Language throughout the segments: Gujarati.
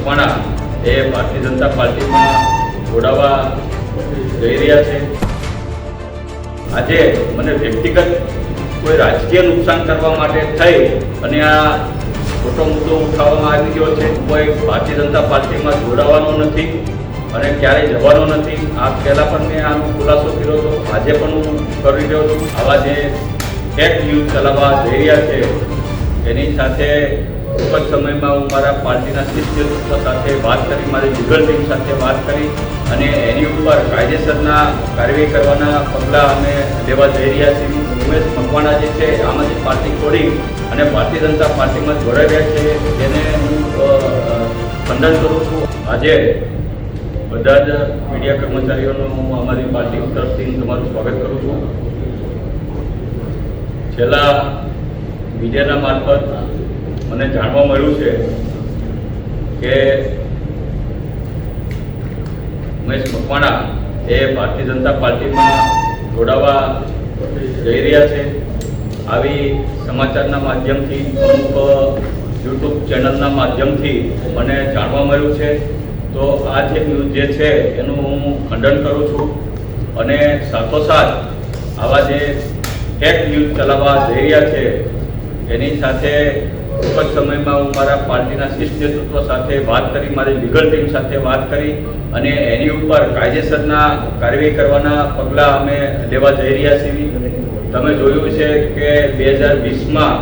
મકવાણા એ ભારતીય જનતા પાર્ટીમાં જોડાવા જઈ રહ્યા છે. આજે મને વ્યક્તિગત કોઈ રાજકીય નુકસાન કરવા માટે થઈ અને આ ખોટો મુદ્દો ઉઠાવવામાં આવી ગયો છે. કોઈ ભારતીય જનતા પાર્ટીમાં જોડાવાનો નથી અને ક્યારેય જવાનો નથી. આ પહેલાં પણ મેં આનો ખુલાસો કર્યો હતો, આજે પણ હું કરી રહ્યો છું. આવા જે ફેક ન્યૂઝ ચલાવવા જઈ રહ્યા છે એની સાથે ટૂંક જ સમયમાં હું મારા પાર્ટીના શીર્ષ નેતૃત્વ સાથે વાત કરી, મારી લીગલ ટીમ સાથે વાત કરી અને એની ઉપર કાયદેસરના કાર્યવાહી કરવાના પગલાં અમે લેવા જઈ રહ્યા છીએ. ઉમેશ મકવાણા જે છે આમ આદમી પાર્ટી છોડી અને ભારતીય જનતા પાર્ટીમાં જોડાઈ રહ્યા છે એને હું ખંડન કરું છું. આજે બધા જ મીડિયા કર્મચારીઓનું હું આમ આદમી પાર્ટી તરફથી તમારું સ્વાગત કરું છું. છેલ્લા મીડિયાના મારફત મને જાણવા મળ્યું છે કે ઉમેશ મકવાણા એ ભારતીય જનતા પાર્ટીમાં જોડાવા જઈ રહ્યા છે. આવી સમાચારના માધ્યમથી, અમુક યુટ્યુબ ચેનલના માધ્યમથી મને જાણવા મળ્યું છે. તો આ જે ન્યૂઝ જે છે એનું હું ખંડન કરું છું અને સાથોસાથ આવા જે ફેક ન્યૂઝ ચલાવવા જઈ રહ્યા છે એની સાથે ટૂંક જ સમયમાં હું મારા પાર્ટીના શીર્ષ નેતૃત્વ સાથે વાત કરી, મારી લીગલ ટીમ સાથે વાત કરી અને એની ઉપર કાયદેસરના કાર્યવાહી કરવાના પગલાં અમે લેવા જઈ રહ્યા છીએ. તમે જોયું છે કે 2020માં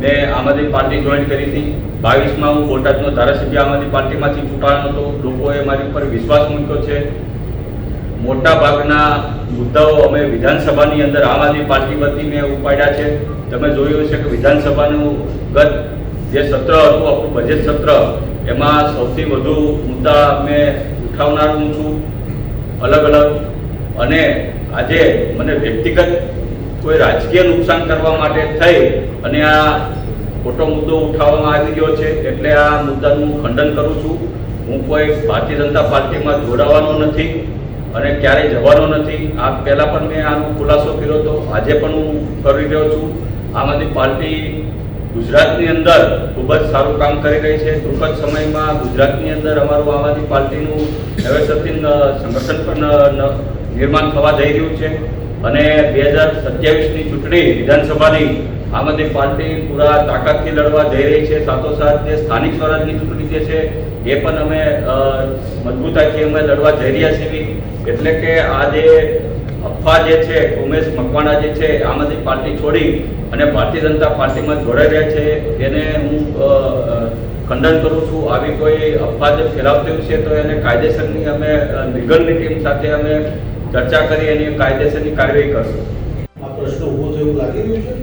મેં આમ આદમી પાર્ટી જોઈન કરી હતી. 22માં હું બોટાદનો ધારાસભ્ય આમ આદમી પાર્ટીમાંથી ચૂંટાયો હતો. લોકોએ મારી ઉપર વિશ્વાસ મૂક્યો છે. મોટા ભાગના મુદ્દાઓ અમે વિધાનસભાની અંદર આમ આદમી પાર્ટી વતી મેં ઉપાડ્યા છે. તમે જોયું છે કે વિધાનસભાનું ગત જે સત્ર હતું, આપણું બજેટ સત્ર, એમાં સૌથી વધુ મુદ્દા મેં ઉઠાવનાર હું છું, અલગ અલગ. અને આજે મને વ્યક્તિગત કોઈ રાજકીય નુકસાન કરવા માટે થઈ અને આ ખોટો મુદ્દો ઉઠાવવામાં આવી ગયો છે, એટલે આ મુદ્દાનું હું ખંડન કરું છું. હું કોઈ ભારતીય જનતા પાર્ટીમાં જોડાવાનો નથી અને ક્યારેય જવાનો નથી. આ પહેલાં પણ મેં આનો ખુલાસો કર્યો હતો, આજે પણ હું કરી રહ્યો છું. આમ આદમી પાર્ટી ગુજરાતની અંદર ખૂબ જ સારું કામ કરી રહી છે. ટૂંક જ સમયમાં ગુજરાતની અંદર અમારું આમ આદમી પાર્ટીનું નવેસરથી સંગઠન પણ નિર્માણ થવા જઈ રહ્યું છે અને 2027ની ચૂંટણી વિધાનસભાની આમ આદમી પાર્ટી પૂરા તાકાતથી લડવા જઈ રહી છે. સાથોસાથ જે સ્થાનિક સ્વરાજની ચૂંટણી જે છે એ પણ અમે મજબૂતાઈથી અમે લડવા જઈ રહ્યા છીએ. એટલે કે આ જે અફવા જે છે, ઉમેશ મકવાણા જે છે આમ આદમી પાર્ટી છોડી અને ભારતીય જનતા પાર્ટીમાં જોડાઈ રહ્યા છે એને હું ખંડન કરું છું. આવી કોઈ અફવા જે ફેલાવતી છે તો એને કાયદેસરની અમે લીગલની ટીમ સાથે અમે ચર્ચા કરી એની કાયદેસરની કાર્યવાહી કરશું. આ પ્રશ્ન ઊભો થયો એવું લાગી રહ્યું છે.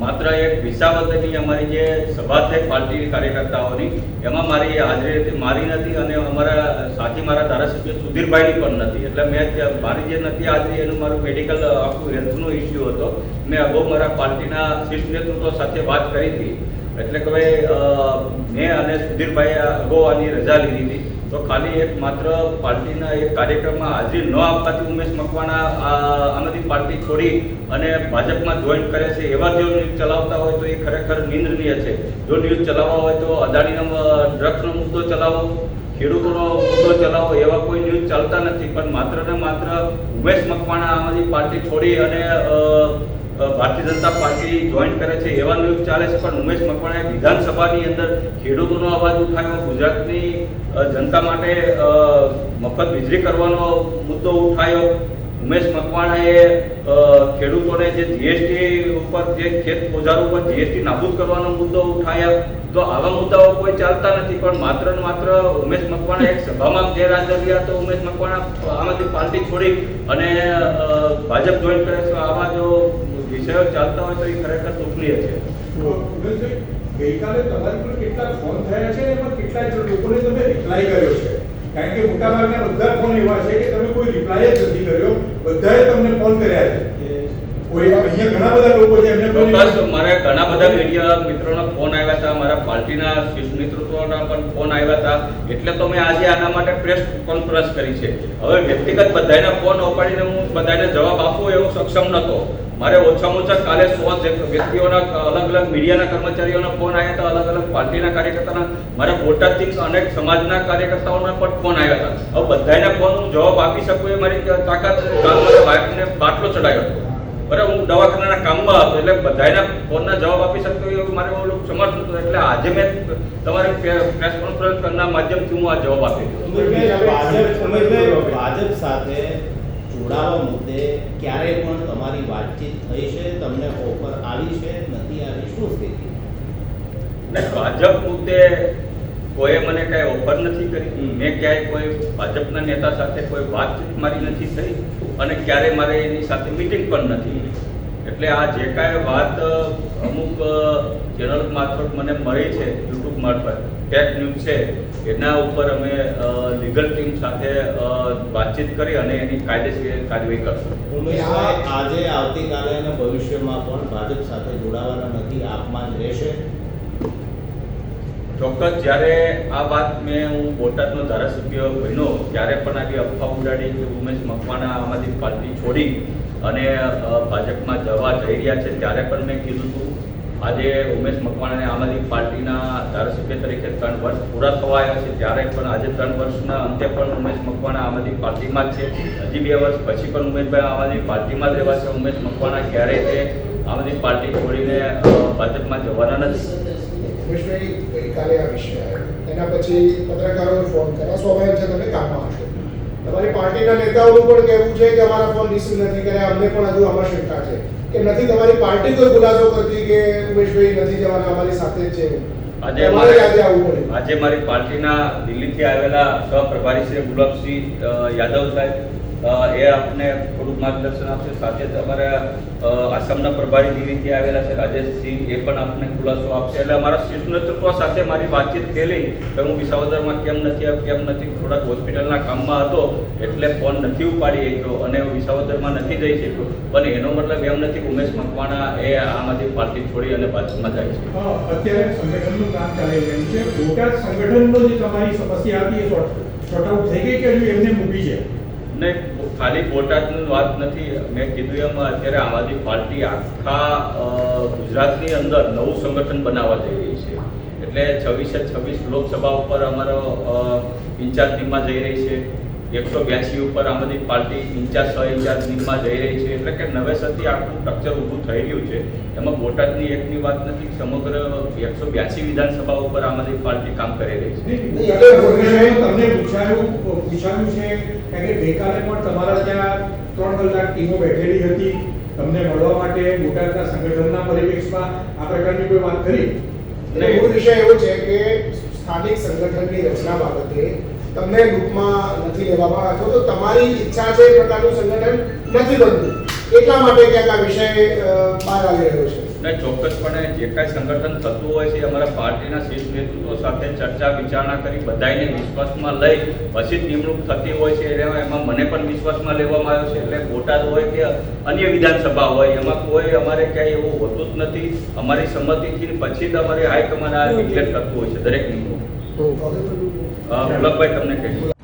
માત્ર એક વિસાવદરની અમારી જે સભા થઈ પાર્ટી કાર્યકર્તાઓની, એમાં મારી હાજરી મારી નથી અને અમારા સાથી મારા ધારાસભ્ય સુધીરભાઈની પણ નથી. એટલે મેં મારી જે નથી હાજરી એનું મારું મેડિકલ આખું હેલ્થનો ઇસ્યુ હતો. મેં અગાઉ મારા પાર્ટીના શીર્ષ નેતૃત્વ સાથે વાત કરી હતી. એટલે કે ભાઈ મેં અને સુધીરભાઈએ અગાઉ આની રજા લીધી હતી. તો ખાલી એક માત્ર પાર્ટીના એક કાર્યક્રમમાં હાજરી ન આપવાથી ઉમેશ મકવાણા આમ આદમી પાર્ટી છોડી અને ભાજપમાં જોઈન કરે છે, એવા જો ન્યૂઝ ચલાવતા હોય તો એ ખરેખર નિંદનીય છે. જો ન્યૂઝ ચલાવવા હોય તો અદાણીનો ડ્રગ્સનો મુદ્દો ચલાવો, ખેડૂતોનો મુદ્દો ચલાવો, એવા કોઈ ન્યૂઝ ચાલતા નથી. પણ માત્ર ને માત્ર ઉમેશ મકવાણા આમ આદમી પાર્ટી છોડી અને ભારતીય જનતા પાર્ટી જોઈન કરે છે એવા ન્યૂઝ ચાલે છે. પણ ઉમેશ મકવાણાએ વિધાનસભાની અંદર ખેડૂતોનો અવાજ ઉઠાવ્યો, ગુજરાતની જનતા માટે મફત વીજળી કરવાનો મુદ્દો ઉઠાવ્યો. ઉમેશ મકવાણાએ ખેડૂતોને જે જીએસટી ઉપર, જે ખેત ઓજારો ઉપર જીએસટી નાબૂદ કરવાનો મુદ્દો ઉઠાવ્યા. તો આવા મુદ્દાઓ કોઈ ચાલતા નથી. પણ માત્ર ને માત્ર ઉમેશ મકવાણા એક સભામાં ગેરહાજર રહ્યા તો ઉમેશ મકવાણા આમ આદમી પાર્ટી છોડી અને ભાજપ જોઈન કરે છે. આવા જો વિષયો ચાલતા હોય તો એ ખરેખર દુઃખનીય છે. ગઈકાલે તમારી પર કેટલા ફોન થયા છે, એમાં કેટલા લોકોને તમે રિપ્લાય કર્યો છે? કારણ કે મોટાભાગના બધા ફોન એવા છે કે તમે કોઈ રિપ્લાય જ નથી કર્યો, બધાએ તમને ફોન કર્યા છે. કોઈ અહીંયા ઘણા બધા લોકો છે એમને ચોક્કસ મારે ઘણા બધા મીડિયા મિત્રોના ફોન આવ્યા હતા, મારા પાર્ટીના શીર્ષ નેતૃત્વના પણ ફોન આવ્યા હતા, એટલે તો મેં આજે આના માટે પ્રેસ કોન્ફરન્સ કરી છે. હવે વ્યક્તિગત બધાના ફોન ઉપાડીને હું બધાને જવાબ આપું એવો સક્ષમ નહોતો. મારે ઓછામાં ઓછા કાલે 100 વ્યક્તિઓના અલગ અલગ મીડિયાના કર્મચારીઓના ફોન આવ્યા હતા, અલગ અલગ પાર્ટીના કાર્યકર્તાના, મારા બોટાદથી અનેક સમાજના કાર્યકર્તાઓના પણ ફોન આવ્યા હતા. હવે બધાના ફોન હું જવાબ આપી શકું એ મારી તાકાત. કાલ મારા વાઇફને બાટલો ચડાવ્યો હતો, બરાબર, હું દવાખાનાના કામમાં હતો, એટલે બધાના ફોનના જવાબ આપી શકતો એવું મારે ઓલું સમર્થ હતું. એટલે આજે મેં તમારી પ્રેસ કોન્ફરન્સના માધ્યમથી હું આ જવાબ આપ્યો. ભાજપ સાથે જોડાવા મુદ્દે ક્યારે પણ તમારી વાતચીત થઈ છે? તમને ઓફર આવી છે, નથી આવી, શું સ્થિતિ? ભાજપ મુદ્દે કોઈએ મને કઈ ઓફર નથી કરી. મેં ક્યાંય કોઈ ભાજપના નેતા સાથે કોઈ વાતચીત મારી નથી થઈ અને ક્યારે મારે એની સાથે મીટિંગ પણ નથી. એટલે આ જે કાંઈ વાત અમુક ચેનલ મારફત મને મળી છે, યુટ્યુબ મારફત ફેક ન્યૂઝ છે, એના ઉપર અમે લીગલ ટીમ સાથે વાતચીત કરી અને એની કાયદેસર કાર્યવાહી કરશું. ઉમેશભાઈ, આજે આવતીકાલે અને ભવિષ્યમાં પણ ભાજપ સાથે જોડાવાના નથી, આપમાં જ રહેશે? ચોક્કસ. જ્યારે આ વાત હું બોટાદનો ધારાસભ્ય બન્યો ત્યારે પણ આવી અફવા ઉડાડી કે ઉમેશ મકવાણા આમ આદમી પાર્ટી છોડી અને ભાજપમાં જવા જઈ રહ્યા છે, ત્યારે પણ મેં કીધું હતું. આજે ઉમેશ મકવાણાને આમ આદમી પાર્ટીના ધારાસભ્ય તરીકે 3 વર્ષ પૂરા થવા આવ્યા છે, ત્યારે પણ આજે 3 વર્ષના અંતે પણ ઉમેશ મકવાણા આમ આદમી પાર્ટીમાં જ છે. હજી 2 વર્ષ પછી પણ ઉમેશભાઈ આમ આદમી પાર્ટીમાં જ રહેવા છે. ઉમેશ મકવાણા ક્યારેય તે આમ આદમી પાર્ટી છોડીને ભાજપમાં જવાના નથી. ઉમેશભાઈ, ગઈકાલે આ વિષય આવ્યો, એના પછી પત્રકારોએ ફોન કર્યા, સ્વાભાવિક છે તમે કામમાં હશો. તમારી પાર્ટીના નેતાઓનું પણ કહેવું છે કે અમારા ફોન રિસીવ નથી કર્યા, અમને પણ હજુ આમાં શંકા છે કે નથી તમારી પાર્ટી કોઈ ખુલાસો કરતી કે ઉમેશભાઈ નથી જવાના, અમારી સાથે જ છે. આજે મારી પાર્ટીના દિલ્હીથી આવેલા સહપ્રભારી શ્રી ગુલાબસિંહ યાદવ સાહેબ એ આપને થોડુંક માર્ગદર્શન આપશે. સાથે જ અમારા આસામના પ્રભારી દિલ્હીથી આવેલા છે રાજેશસિંહ, એ પણ આપને ખુલાસો આપશે. એટલે અમારા શીર્ષ નેતૃત્વ સાથે મારી વાતચીત થયેલી કે હું વિસાવદરમાં કેમ નથી થોડાક હોસ્પિટલના કામમાં હતો એટલે ફોન નથી ઉપાડી શક્યો અને વિસાવદરમાં નથી જઈ શક્યો. પણ એનો મતલબ એમ નથી કે ઉમેશ મકવાણા એ આમ આદમી પાર્ટી છોડી અને ભાજપમાં જાય છે. અત્યારે સંગઠનનું કામ ચાલી રહ્યું છે. બોટાદ સંગઠનનો જે તમારી સમસ્યા હતી એ શોર્ટ આઉટ થઈ ગઈ કે હજુ એમને મૂકી છે? નહીં, ખાલી બોટાદની વાત નથી. મેં કીધું એમ અત્યારે આમ આદમી પાર્ટી આખા ગુજરાતની અંદર નવું સંગઠન બનાવવા જઈ રહી છે. એટલે 26 લોકસભા ઉપર અમારો ઇન્ચાર્જ ટીમમાં જઈ રહી છે. 182 ઉપર આમ આદમી પાર્ટી ઇન્ચાર્જ ટીમમાં જઈ રહી છે. એટલે કે નવેસરથી આખું સ્ટ્રક્ચર ઊભું થઈ રહ્યું છે. એમાં બોટાદની એકની વાત નથી, સમગ્ર 182 વિધાનસભા ઉપર આમ આદમી પાર્ટી કામ કરી રહી છે. તમને પૂછાયું છે કે ગઈકાલે પણ તમારા ત્યાં 3 કલાક ટીમો બેઠેલી હતી તમને મળવા માટે બોટાદના સંગઠનના પરિપ્રેક્ષમાં આ પ્રકારની કોઈ વાત કરી? મૂળ વિષય એવો છે કે સ્થાનિક સંગઠનની રચના બાબતે તમને લૂપમાં નથી લેવામાં આવ્યો, તો તમારી ઈચ્છા છે એ પ્રકારનું સંગઠન નથી બનતું, એટલા માટે ક્યાંક આ વિષય બહાર આવી રહ્યો છે. નહીં, ચોક્કસપણે જે કાંઈ સંગઠન થતું હોય છે અમારા પાર્ટીના શીર્ષ નેતૃત્વ સાથે ચર્ચા વિચારણા કરી બધાને વિશ્વાસમાં લઈ પછી જ નિમણૂક થતી હોય છે. એમાં મને પણ વિશ્વાસમાં લેવામાં આવ્યો છે. એટલે બોટાદ હોય કે અન્ય વિધાનસભા હોય એમાં કોઈ અમારે ક્યાંય એવું હોતું જ નથી. અમારી સંમતિથી પછી જ અમારે હાઈકમાન્ડ આ ડિક્લેર કરતું હોય છે દરેક નિમણૂક. ગુલાબભાઈ તમને કહીશું.